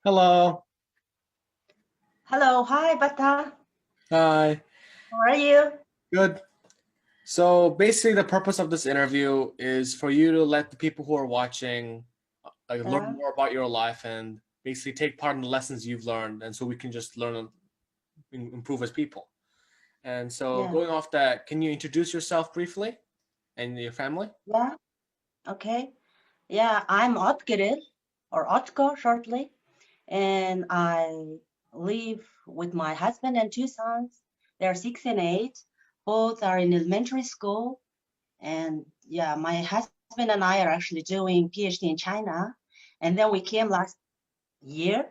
Hello. Hello, hi, Bataa. Hi. How are you? Good. So basically, the purpose of this interview is for you to let the people who are watching learn Yeah, more about your life and basically take part in the lessons you've learned, and so we can just learn and improve as people. And so, yeah, going off that, can you introduce yourself briefly and your family? yeah. Okay. Yeah, I'm Otkiril or Otko shortly, and I live with my husband and two sons. They're 6 and 8. Both are in elementary school, and yeah, my husband and I are actually doing PhD in China, and then we came last year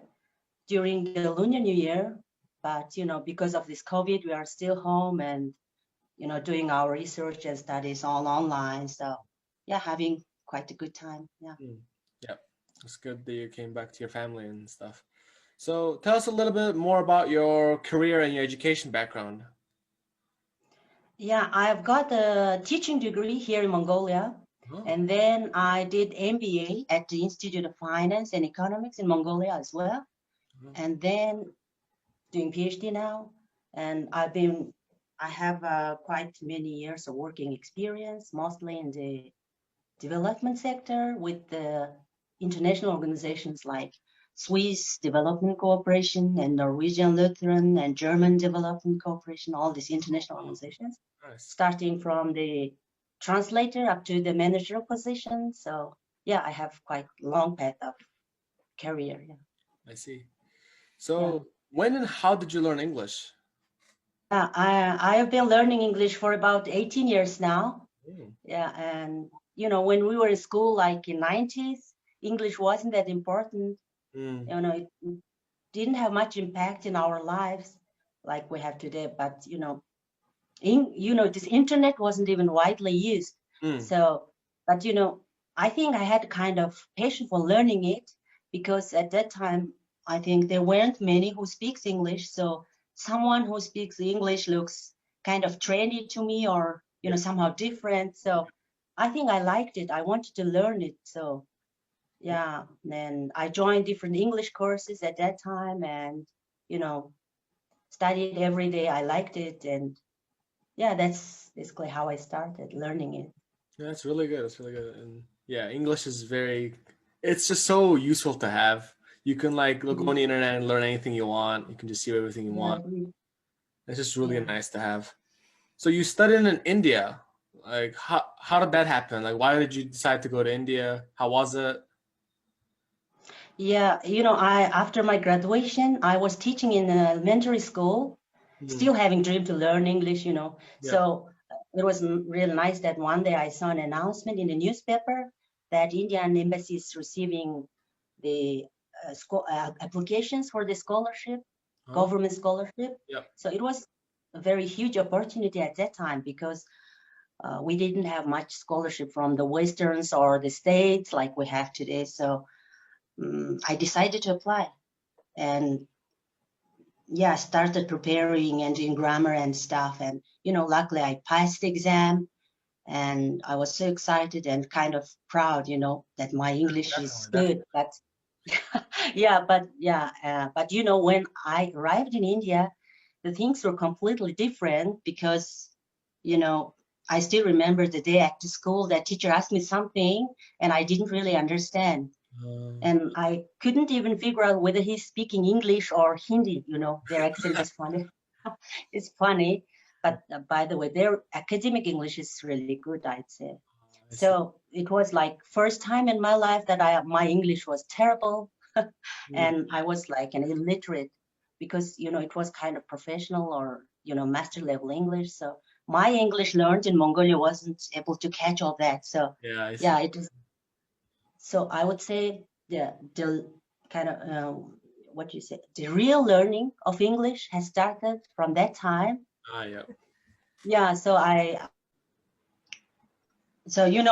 during the Lunar New Year. But because of this COVID, we are still home and doing our research and studies all online. So yeah, having quite a good time. Yeah. Mm. Yeah, it's good that you came back to your family and stuff. So tell us a little bit more about your career and your education background. Yeah, I've got a teaching degree here in Mongolia. Oh. And then I did MBA at the Institute of Finance and Economics in Mongolia as well. Oh. And then doing PhD now. And I have quite many years of working experience, mostly in the development sector with the international organizations like Swiss Development Cooperation and Norwegian Lutheran and German Development Cooperation, all these international organizations, Nice. starting from the translator up to the managerial position. So yeah, I have quite long path of career. Yeah. I see. Yeah. So, when and how did you learn English? Yeah, I have been learning English for about 18 years now. Mm. Yeah, and when we were in school, like in 90s, English wasn't that important. Mm. It didn't have much impact in our lives like we have today. But this internet wasn't even widely used. Mm. So, but I think I had kind of patience for learning it because at that time I think there weren't many who speaks English. So someone who speaks English looks kind of trendy to me, or Yeah. somehow different. So I think I liked it. I wanted to learn it. So yeah, then I joined different English courses at that time, and you know studied every day. I liked it, and yeah, that's basically how I started learning it. Yeah, that's really good. That's really good. And yeah, English is very, it's just so useful to have. You can like look Mhm. on the internet and learn anything you want. You can just see everything you Yeah, I want. agree. It's just really Yeah. nice to have. So you studied in India. Like how did that happen? Like why did you decide to go to India? How was it? Yeah, I after my graduation, I was teaching in an elementary school, Mm. still having dream to learn English. Yeah. So it was really nice that one day I saw an announcement in the newspaper that Indian embassy is receiving the applications for the scholarship, Oh. government scholarship. Yeah. So it was a very huge opportunity at that time because we didn't have much scholarship from the Westerns or the States like we have today. So I decided to apply, and yeah, I started preparing and doing grammar and stuff. And luckily I passed the exam, and I was so excited and kind of proud, that my English is Definitely, good. definitely. But but when I arrived in India, the things were completely different because you know I still remember the day after school that teacher asked me something and I didn't really understand, and I couldn't even figure out whether he's speaking English or Hindi. Their accent is funny. It's funny, but by the way, their academic English is really good, I'd say. I see. So it was like first time in my life that my English was terrible, Mm. and I was like an illiterate because it was kind of professional or master level English. So my English learned in Mongolia wasn't able to catch all that. So Yeah, I see. yeah, it is. So I would say the kind of what you say, the real learning of English has started from that time. Ah, yeah. Yeah,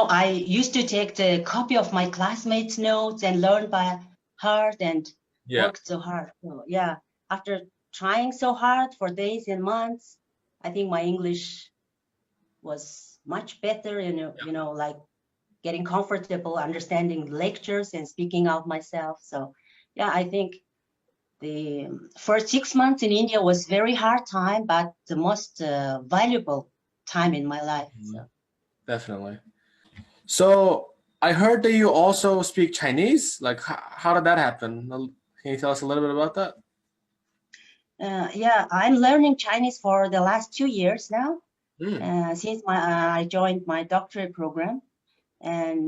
I used to take the copy of my classmates' notes and learn by heart and Yeah. worked so hard. So yeah, after trying so hard for days and months, I think my English was much better. Like getting comfortable understanding lectures and speaking out myself. So yeah, I think the first 6 months in India was very hard time, but the most valuable time in my life. So. Definitely. So I heard that you also speak Chinese. Like, how did that happen? Can you tell us a little bit about that? Yeah, I'm learning Chinese for the last 2 years now, Mm. since I joined my doctorate program. And,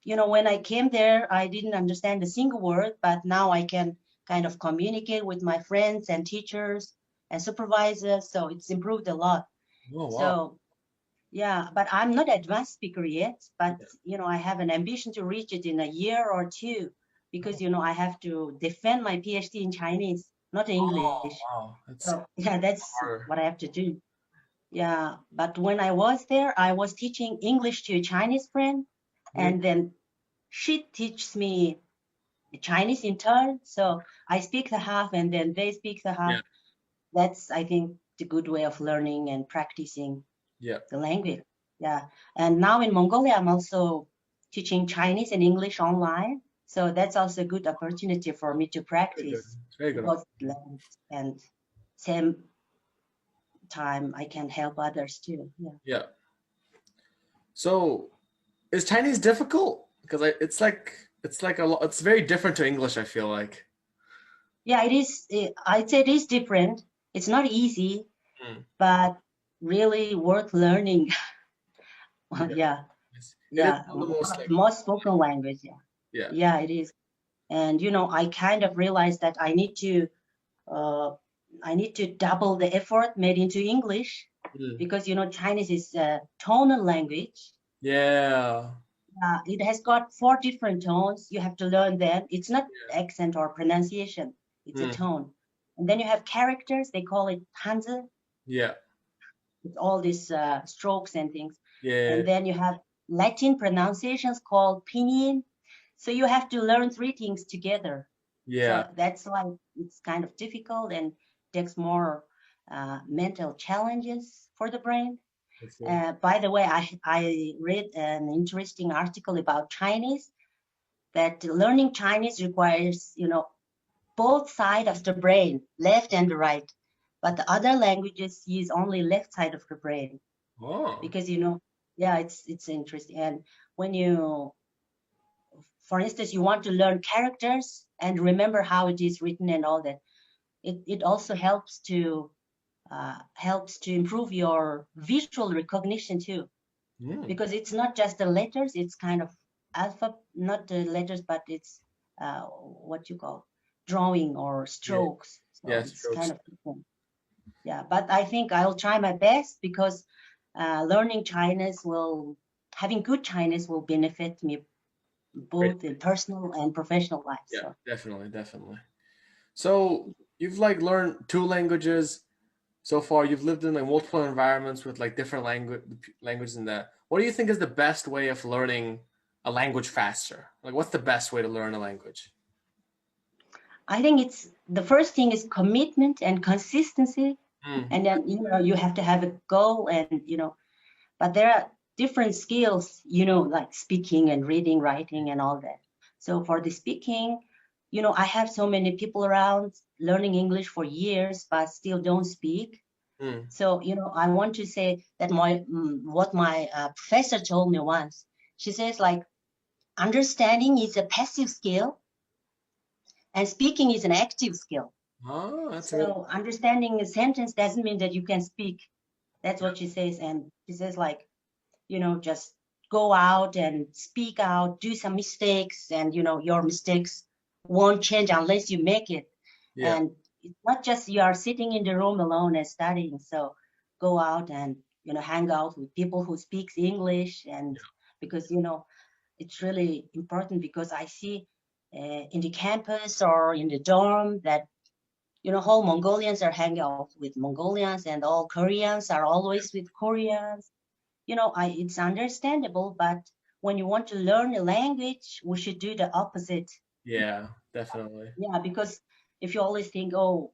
you know, when I came there, I didn't understand a single word, but now I can kind of communicate with my friends and teachers and supervisors. So it's improved a lot. Oh, wow. So, yeah, but I'm not advanced speaker yet, but, you know, I have an ambition to reach it in a year or two, because, you know, I have to defend my PhD in Chinese, not English. Oh, wow. That's So yeah, that's harder. what I have to do. Yeah, but when I was there, I was teaching English to a Chinese friend, and then she teaches me Chinese in turn. So I speak the half, and then they speak the half. Yeah. That's, I think, the good way of learning and practicing the language. Yeah, and now in Mongolia, I'm also teaching Chinese and English online. So that's also a good opportunity for me to practice Very good. both languages, and same time I can help others too. Yeah. So is Chinese difficult? Because it's like a lot. It's very different to English, I feel like. Yeah, it is. I'd say it is different. It's not easy, but really worth learning. Yeah. It is Yeah, one of the most like. most spoken language. Yeah. Yeah, it is. And you know, I kind of realized that I need to double the effort made into English, because you know, Chinese is a tonal language. Yeah. It has got 4 different tones. You have to learn them. It's not accent or pronunciation. It's a tone. And then you have characters. They call it hanzi. Yeah. With all these strokes and things. Yeah. And then you have Latin pronunciations called pinyin. So you have to learn 3 things together. Yeah. So that's why it's kind of difficult and takes more mental challenges for the brain. By the way, I read an interesting article about Chinese, that learning Chinese requires, you know, both sides of the brain, left and right. But the other languages use only left side of the brain. Oh. Because, you know, yeah, it's interesting. And when you, for instance, you want to learn characters and remember how it is written and all that, it also helps to improve your visual recognition too. Because it's not just the letters, it's kind of alphabet, not the letters, but it's what you call drawing or strokes. So it's strokes. kind of different. Yeah, but I think I'll try my best, because learning Chinese having good Chinese will benefit me both in personal and professional life. Yeah, so. definitely. So you've like learned 2 languages so far. You've lived in like multiple environments with like different languages in that. What do you think is the best way of learning a language faster? Like, what's the best way to learn a language? I think it's the first thing is commitment and consistency. And then, you know, you have to have a goal, and, you know, but there are different skills, you know, like speaking and reading, writing and all that. So for the speaking, you know, I have so many people around learning English for years, but still don't speak. So, you know, I want to say that what my professor told me once, she says, like, understanding is a passive skill and speaking is an active skill. Oh, that's so understanding a sentence doesn't mean that you can speak. That's what she says. And she says, like, you know, just go out and speak out, do some mistakes, and, you know, your mistakes won't change unless you make it. And it's not just you are sitting in the room alone and studying. So go out and, you know, hang out with people who speaks English. And because, you know, it's really important, because I see in the campus or in the dorm that, you know, whole Mongolians are hanging out with Mongolians, and all Koreans are always with Koreans. You know, it's understandable, but when you want to learn a language, we should do the opposite. Yeah, definitely. Yeah, because if you always think, oh,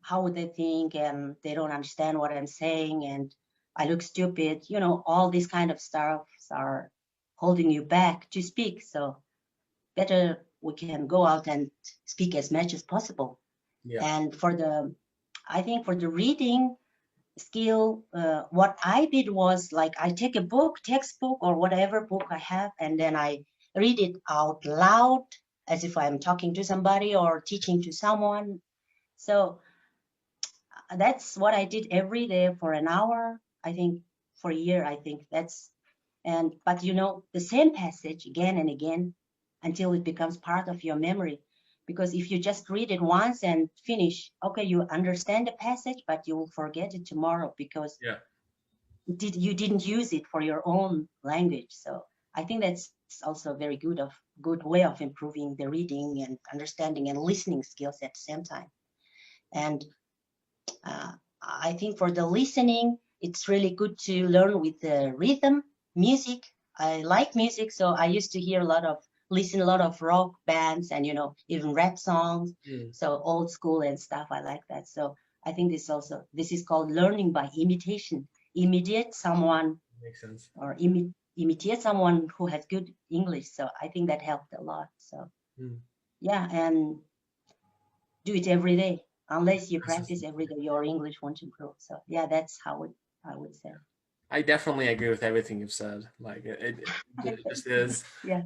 how would they think, and they don't understand what I'm saying, and I look stupid, you know, all these kind of stuff are holding you back to speak. So better we can go out and speak as much as possible. Yeah. And I think for the reading skill, what I did was like I take a book, textbook, or whatever book I have, and then I read it out loud as if I'm talking to somebody or teaching to someone. So that's what I did every day for an hour, I think, for a year. I think but the same passage again and again until it becomes part of your memory. Because if you just read it once and finish, okay, you understand the passage, but you will forget it tomorrow because you didn't use it for your own language. So I think that's also a very good way of improving the reading and understanding and listening skills at the same time. And I think for the listening, it's really good to learn with the rhythm, music. I like music, so I used to listen a lot of rock bands and even rap songs. So old school and stuff. I like that. So I think this is called learning by imitation. Imitate someone. Makes sense. Or imitate someone who has good English. So I think that helped a lot. So yeah, and do it every day. Unless you practice every day, your English won't improve. So yeah, that's how I would say. I definitely agree with everything you've said. Like it just is. Yeah.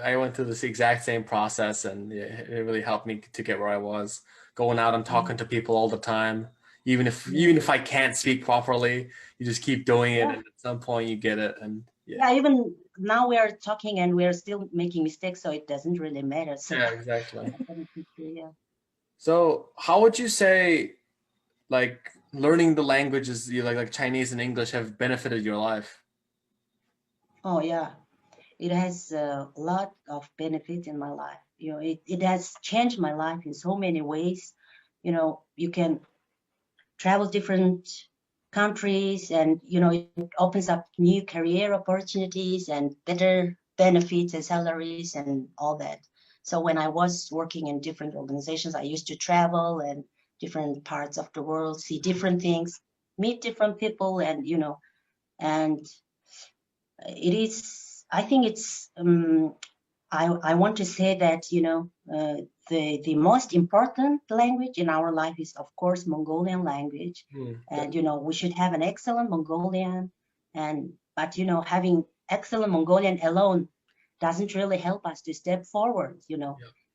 I went through this exact same process, and it really helped me to get where I was. Going out and talking to people all the time, even if I can't speak properly, you just keep doing it, and at some point you get it. And even now we are talking and we are still making mistakes, so it doesn't really matter. So yeah, exactly. Yeah. So how would you say, like, learning the languages, like Chinese and English, have benefited your life? Oh yeah, it has a lot of benefit in my life. It has changed my life in so many ways. You can travel different countries, and it opens up new career opportunities and better benefits and salaries and all that. So when I was working in different organizations, I used to travel and different parts of the world, see different things, meet different people, and I think it's I want to say that the most important language in our life is of course Mongolian language, and we should have an excellent Mongolian, but having excellent Mongolian alone doesn't really help us to step forward.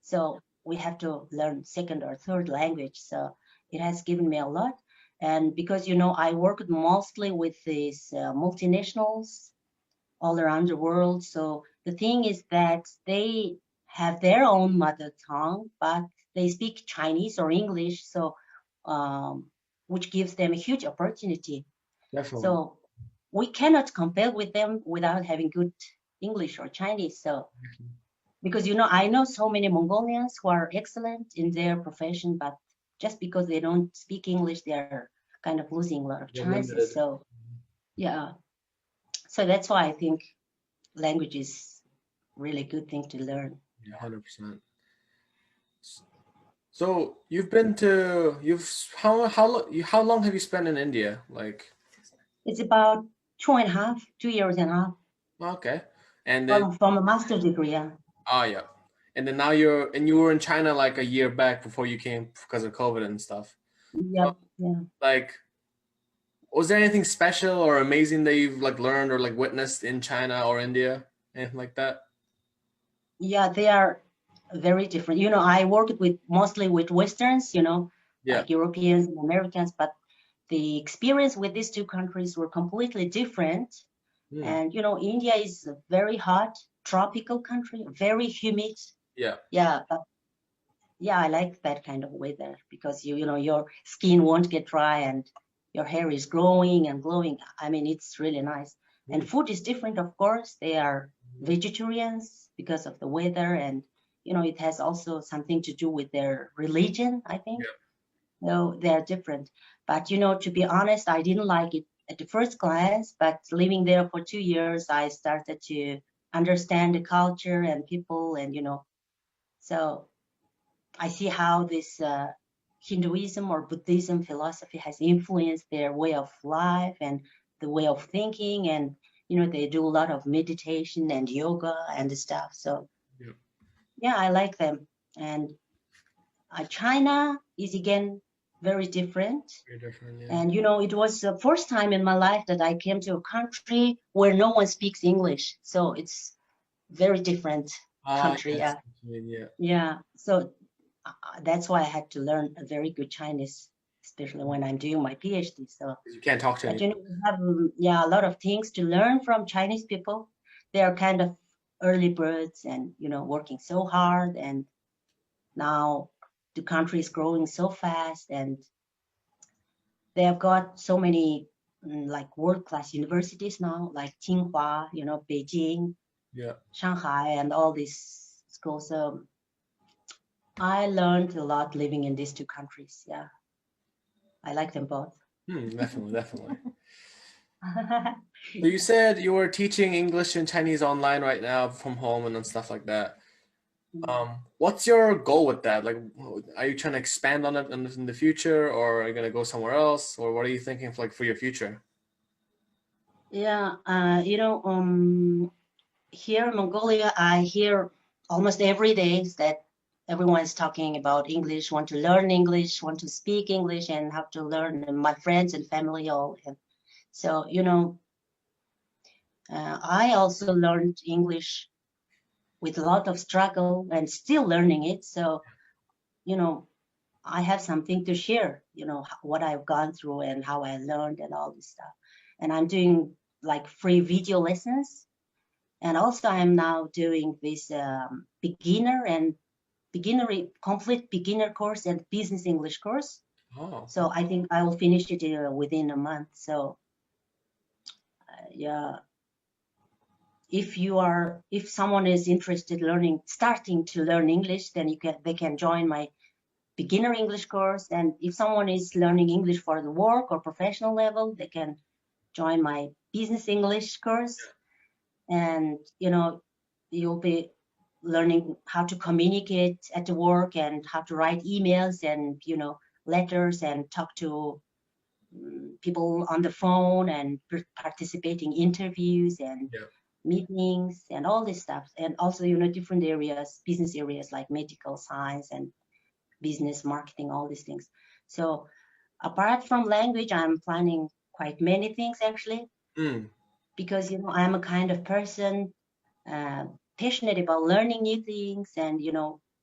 So we have to learn second or third language. So it has given me a lot, and because I worked mostly with these multinationals all around the world. So the thing is that they have their own mother tongue, but they speak Chinese or English, so which gives them a huge opportunity. Definitely. So we cannot compare with them without having good English or Chinese. So because I know so many Mongolians who are excellent in their profession, but just because they don't speak English, they're kind of losing a lot of chances. So yeah. So that's why I think language is really good thing to learn. 100%. So how long have you spent in India? Like, it's about 2 years and a half. Okay, and then from a master's degree. Yeah. Oh yeah, and then now you were in China like a year back before you came because of COVID and stuff. Yep. Yeah. Like, was there anything special or amazing that you've like learned or like witnessed in China or India, anything like that? Yeah, they are very different. I worked mostly with Westerns, like Europeans and Americans, but the experience with these two countries were completely different. And India is a very hot tropical country, very humid. Yeah, but yeah, I like that kind of weather because your skin won't get dry and your hair is growing and glowing. I mean, it's really nice. And food is different, of course. They are vegetarians because of the weather, and it has also something to do with their religion, I think. No, they're different. But to be honest, I didn't like it at the first glance, but living there for 2 years, I started to understand the culture and people, and so I see how this Hinduism or Buddhism philosophy has influenced their way of life and the way of thinking, and they do a lot of meditation and yoga and stuff. So yeah, I like them. And China is again very different. Very different, yeah. And it was the first time in my life that I came to a country where no one speaks English. So it's very different country. Yes, Yeah. yeah. So that's why I had to learn a very good Chinese, especially when I'm doing my PhD. So You can't talk to but anyone. we have a lot of things to learn from Chinese people. They are kind of early birds and working so hard, and now the country is growing so fast, and they have got so many like world-class universities now, like Tsinghua, Beijing, Yeah. Shanghai, and all these schools. So I learned a lot living in these two countries. Yeah, I like them both. Definitely, definitely. So you said you were teaching English and Chinese online right now from home and stuff like that. What's your goal with that? Like, are you trying to expand on it in the future, or are you gonna go somewhere else, or what are you thinking for your future? Yeah, here in Mongolia, I hear almost every day that everyone's talking about English, want to learn English, want to speak English, and have to learn. And my friends and family all. And so, I also learned English with a lot of struggle and still learning it. So, I have something to share, what I've gone through and how I learned and all this stuff. And I'm doing like free video lessons. And also I'm now doing this complete beginner course and business English course. Oh, So I think I will finish it within a month. So yeah, if someone is interested starting to learn English, then they can join my beginner English course. And if someone is learning English for the work or professional level, they can join my business English course. And you'll be learning how to communicate at the work and how to write emails and letters and talk to people on the phone and participating interviews and yeah. meetings and all this stuff. And also different areas, business areas like medical science and business marketing, all these things. So apart from language, I'm planning quite many things actually, because I'm a kind of person passionate about learning new things and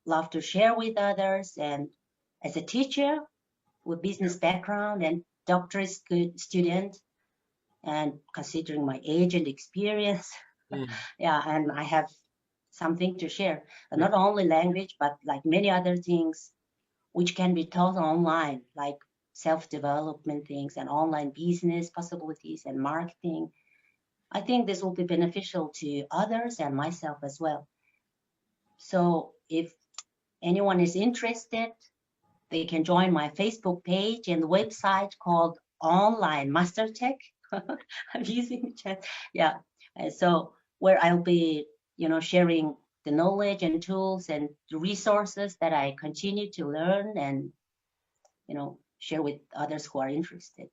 love to share with others. And as a teacher with business background and doctorate student, and considering my age and experience, yeah, and I have something to share. And not only language, but like many other things which can be taught online, like self-development things and online business possibilities and marketing. I think this will be beneficial to others and myself as well. So if anyone is interested, they can join my Facebook page and website called Online Master Tech. I'm using the chat. Yeah. So where I'll be, sharing the knowledge and tools and the resources that I continue to learn and, share with others who are interested.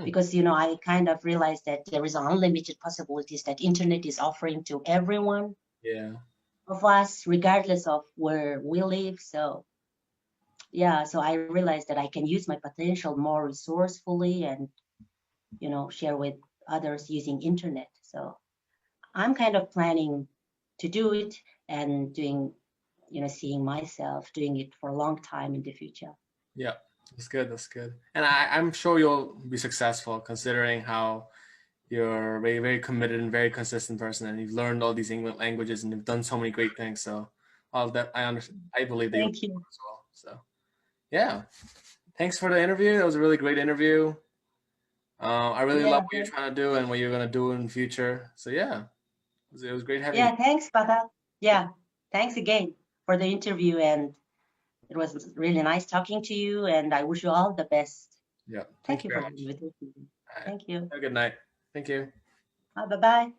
Because, I kind of realized that there is unlimited possibilities that internet is offering to everyone of us, regardless of where we live. So yeah, so I realized that I can use my potential more resourcefully and, share with others using internet. So I'm kind of planning to do it and doing, seeing myself doing it for a long time in the future. Yeah, that's good. That's good. And I'm sure you'll be successful considering how you're a very, very committed and very consistent person, and you've learned all these English languages and you've done so many great things. So all that I understand. I believe that you'll Thank you. as well. So yeah, thanks for the interview. It was a really great interview. I really love what you're trying to do and what you're gonna do in the future. So yeah, it was great having you. Yeah, thanks, Bataa. Yeah, thanks again for the interview, and it was really nice talking to you, and I wish you all the best. Yeah, Thank you very for the much. invitation. All right. Thank you. Have a good night. Thank you. Bye-bye.